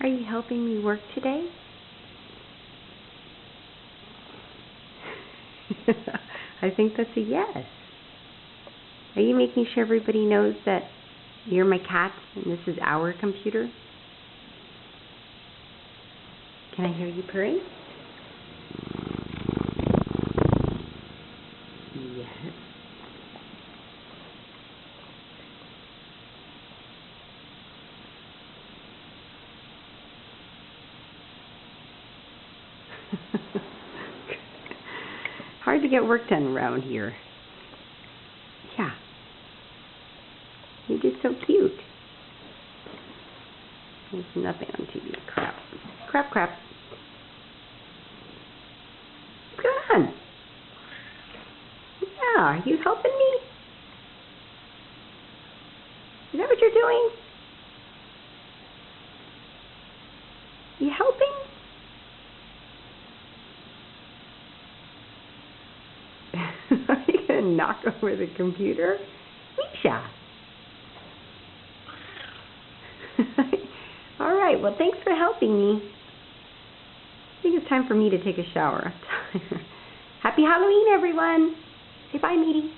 Are you helping me work today? I think that's a yes. Are you making sure everybody knows that you're my cat and this is our computer? Can I hear you purring? Yes. Hard to get work done around here. Yeah. You're just so cute. There's nothing on TV. Crap. Crap, crap. What's going on? Yeah, are you helping me? Is that what you're doing? You helping? Are you going to knock over the computer? Misha. All right, well, thanks for helping me. I think it's time for me to take a shower. Happy Halloween, everyone. Say bye, Meaty.